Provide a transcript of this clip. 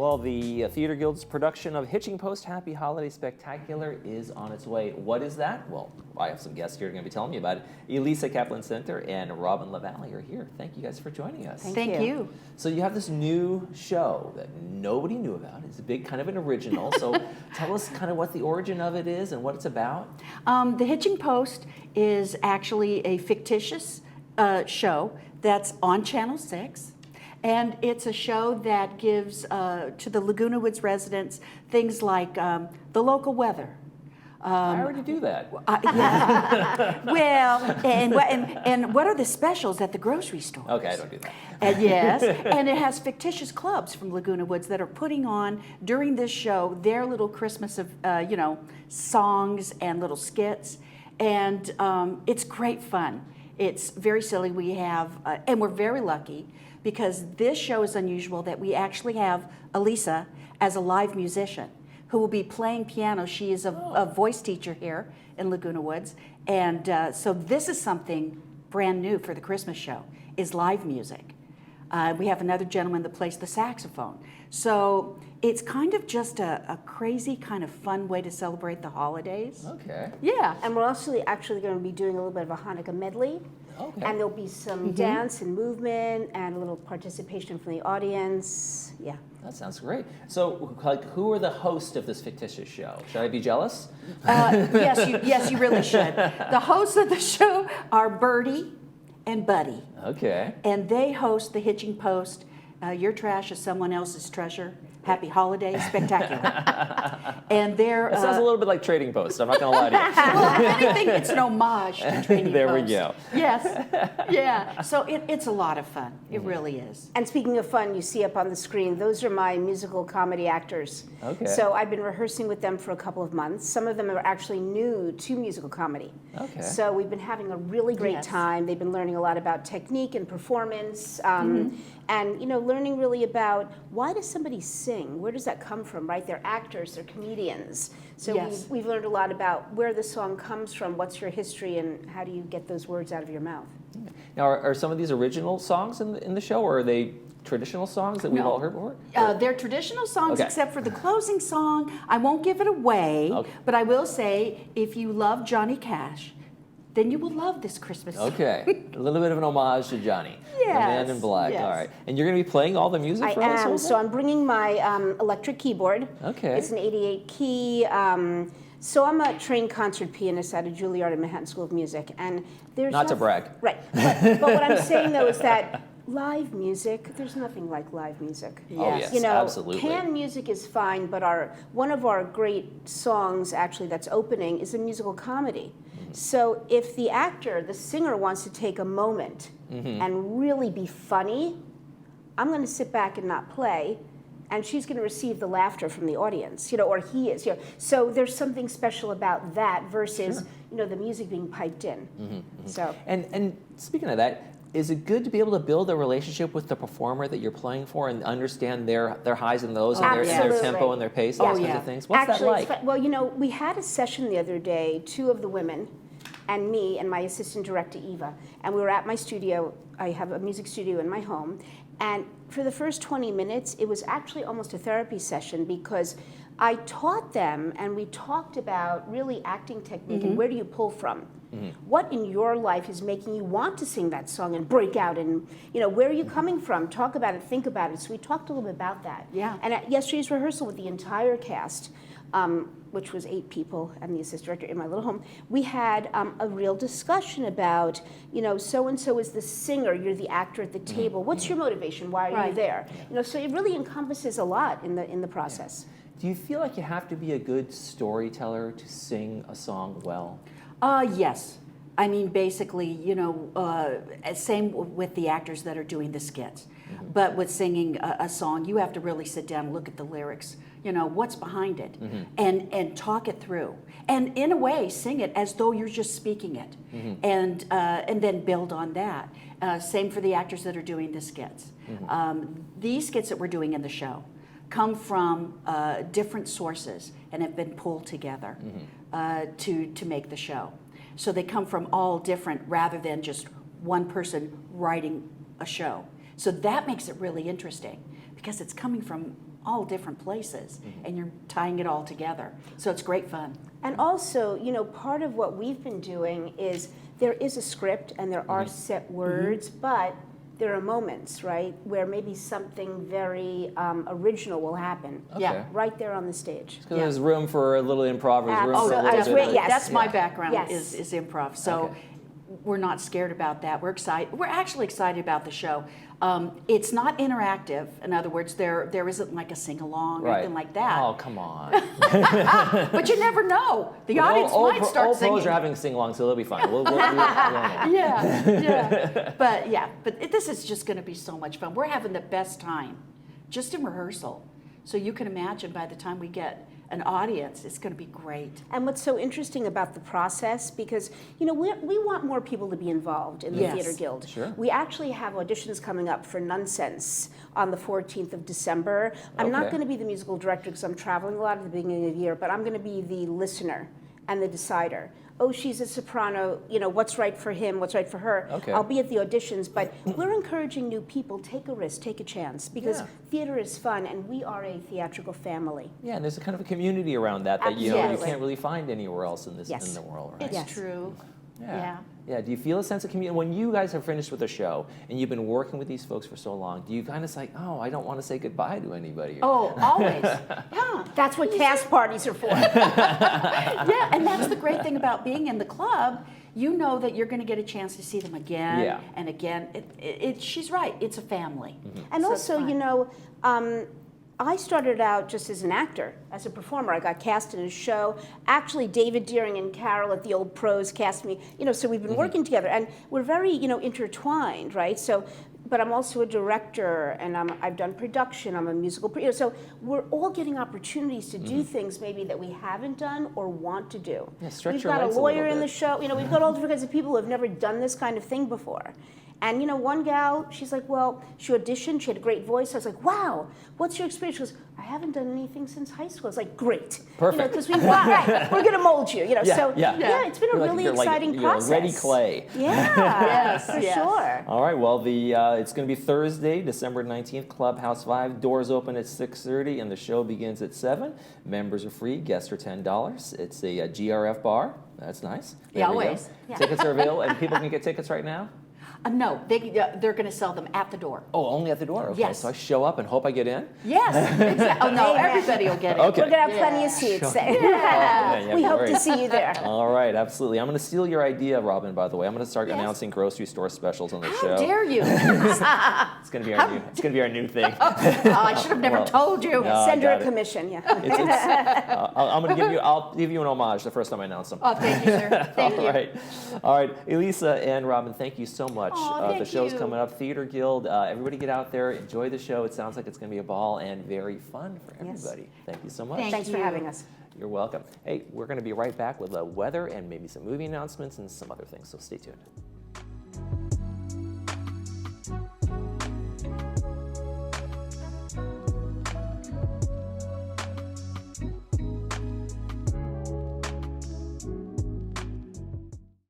Well, the Theater Guild's production of Hitching Post Happy Holiday Spectacular is on its way. What is that? Well, I have some guests here who are going to be telling me about it. Elisa Kaplan-Center and Robin LaValle are here. Thank you guys for joining us. Thank you. So you have this new show that nobody knew about. It's a big kind of an original. So tell us kind of what the origin of it is and what it's about. The Hitching Post is actually a fictitious show that's on Channel 6. And it's a show that gives to the Laguna Woods residents things like the local weather. I already do that. Yeah. Well, and what are the specials at the grocery store? Okay, I don't do that. Yes, and it has fictitious clubs from Laguna Woods that are putting on during this show their little Christmas of songs and little skits, and it's great fun. It's very silly. We have, and we're very lucky because this show is unusual that we actually have Elisa as a live musician who will be playing piano. She is a voice teacher here in Laguna Woods, and so this is something brand new for the Christmas show, is live music. We have another gentleman that plays the saxophone. So it's kind of just a crazy kind of fun way to celebrate the holidays. Okay. Yeah. And we're also actually going to be doing a little bit of a Hanukkah medley. Okay. And there'll be some dance and movement and a little participation from the audience. Yeah. That sounds great. So, like, who are the hosts of this fictitious show? Should I be jealous? Yes, you really should. The hosts of the show are Birdie and Buddy. Okay. And they host the Hitching Post. Your trash is someone else's treasure. Happy Holidays Spectacular. And they're... It sounds a little bit like Trading Post. I'm not going to lie to you. Well, if anything, it's an homage to Trading There Post. we go. Yes. Yeah. So it's a lot of fun. It really is. And speaking of fun, you see up on the screen, those are my musical comedy actors. Okay. So I've been rehearsing with them for a couple of months. Some of them are actually new to musical comedy. Okay. So we've been having a really great time. They've been learning a lot about technique and performance, and learning really about why does somebody sing? Where does that come from, right? They're actors, they're comedians. So we've learned a lot about where the song comes from, what's your history, and how do you get those words out of your mouth. Now, are some of these original songs in the show, or are they traditional songs that we've all heard before? They're traditional songs, except for the closing song. I won't give it away, but I will say, if you love Johnny Cash, then you will love this Christmas song. Okay, a little bit of an homage to Johnny, the Man in Black. Yes. All right, and you're going to be playing all the music for us? I am. So I'm bringing my electric keyboard. Okay. It's an 88 key. So I'm a trained concert pianist out of Juilliard and Manhattan School of Music, and there's Not to brag. Right, but what I'm saying though is that live music, there's nothing like live music. Oh yes, absolutely. Canned music is fine, but one of our great songs actually that's opening is a musical comedy. So if the actor, the singer, wants to take a moment and really be funny, I'm going to sit back and not play, and she's going to receive the laughter from the audience, or he is. So there's something special about that versus the music being piped in. So and speaking of that, is it good to be able to build a relationship with the performer that you're playing for and understand their highs and lows and their tempo and their pace and those kinds of things? What's that like? Well, we had a session the other day, two of the women and me and my assistant director, Eva, and we were at my studio. I have a music studio in my home, and for the first 20 minutes, it was actually almost a therapy session because I taught them and we talked about really acting technique and where do you pull from? What in your life is making you want to sing that song and break out, and where are you coming from? Talk about it, think about it. So we talked a little bit about that. Yeah. And at yesterday's rehearsal with the entire cast, which was 8 people and the assistant director in my little home, we had a real discussion about, so-and-so is the singer, you're the actor at the table. What's your motivation? Why are you there? So it really encompasses a lot in the process. Do you feel like you have to be a good storyteller to sing a song well? Yes. I mean, basically, same with the actors that are doing the skits. But with singing a song, you have to really sit down and look at the lyrics. What's behind it, and talk it through, and in a way, sing it as though you're just speaking it, and then build on that. Same for the actors that are doing the skits. These skits that we're doing in the show come from different sources and have been pulled together to make the show. So they come from all different, rather than just one person writing a show. So that makes it really interesting because it's coming from all different places, and you're tying it all together. So it's great fun. And also, you know, part of what we've been doing is there is a script and there are set words, but there are moments, right, where maybe something very original will happen. Okay. Yeah. Right there on the stage. So there's room for a little improv, there's room for a little Absolutely. bit of- Yes. That's my Yeah. background Yes. is improv. So Okay. we're not scared about that. We're excited. We're actually excited about the show. It's not interactive. In other words, there isn't like a sing along or Right. anything like that. Oh, come on. But you never know. The audience might start Old singing. pros are having sing-along, so they'll be fine. We'll Yeah. But this is just going to be so much fun. We're having the best time just in rehearsal. So you can imagine by the time we get an audience, it's going to be great. And what's so interesting about the process, because, you know, we want more people to be involved in the Yes. Theater Guild. Sure. We actually have auditions coming up for Nonsense on the 14th of December. I'm not Okay. going to be the musical director because I'm traveling a lot at the beginning of the year, but I'm going to be the listener and the decider. Oh, she's a soprano, you know, what's right for him, what's right for her. Okay. I'll be at the auditions, but we're encouraging new people, take a risk, take a chance, because Yeah. theater is fun and we are a theatrical family. Yeah, and there's a kind of a community around that you know you Absolutely. can't really find anywhere else in this Yes. in the world, right? It's Yes. true. Yeah. Yeah. Do you feel a sense of community when you guys are finished with the show and you've been working with these folks for so long? Do you kind of say, "Oh, I don't want to say goodbye to anybody"? Oh, always. Yeah. That's what cast parties are for. Yeah, and that's the great thing about being in the club. You know that you're going to get a chance to see them again Yeah. and again. She's right. It's a family. And So it's also, fun. you know, I started out just as an actor, as a performer. I got cast in a show. Actually, David Deering and Carol at the Old Pros cast me. You know, so we've been working together, and we're very, you know, intertwined, right? So, but I'm also a director, and I've done production. I'm a musical, you know, so we're all getting opportunities to do things maybe that we haven't done or want to do. Yeah, stretch We've your got a legs a little lawyer in the bit. show. You know, we've got all different kinds of people who have never done this kind of thing before. And, you know, one gal, she's like, well, she auditioned, she had a great voice. I was like, wow, what's your experience? She goes, I haven't done anything since high school. I was like, great. Perfect. Because we're going to mold you, you know. Yeah, So, yeah. it's been a really you're exciting you're process. ready clay. Yeah, for yes. sure. All right. Well, it's going to be Thursday, December 19th, Clubhouse 5. Doors open at 6:30, and the show begins at 7. Members are free. Guests are $10. It's a GRF bar. That's nice. There Yeah, we go. always. Yeah. Tickets are available, and people can get tickets right now. No, they're going to sell them at the door. Oh, only at the door. Okay. Yes. So I show up and hope I get in. Yes, exactly. Oh no, Amen. everybody will get it. Okay. We're going to have plenty of Yeah. seats. Yeah, We hope great. to see you there. All right, absolutely. I'm going to steal your idea, Robin. By the way, I'm going to start Yes. announcing grocery store specials on the How show. dare you? It's going to be our new. It's going to be our new thing. Oh, I should have never Well, told you. no. Send her got a it. commission, yeah. I'm going to give you. I'll give you an homage the first time I announce them. Oh, thank you, sir. Thank you. All right, Elisa and Robin, thank you so much. Aw, The thank show's you. coming up. Theater Guild. Everybody get out there, enjoy the show. It sounds like it's going to be a ball and very fun for Yes. everybody. Thank you so much. Thank Thanks for you. having us. You're welcome. Hey, we're going to be right back with the weather and maybe some movie announcements and some other things. So stay tuned.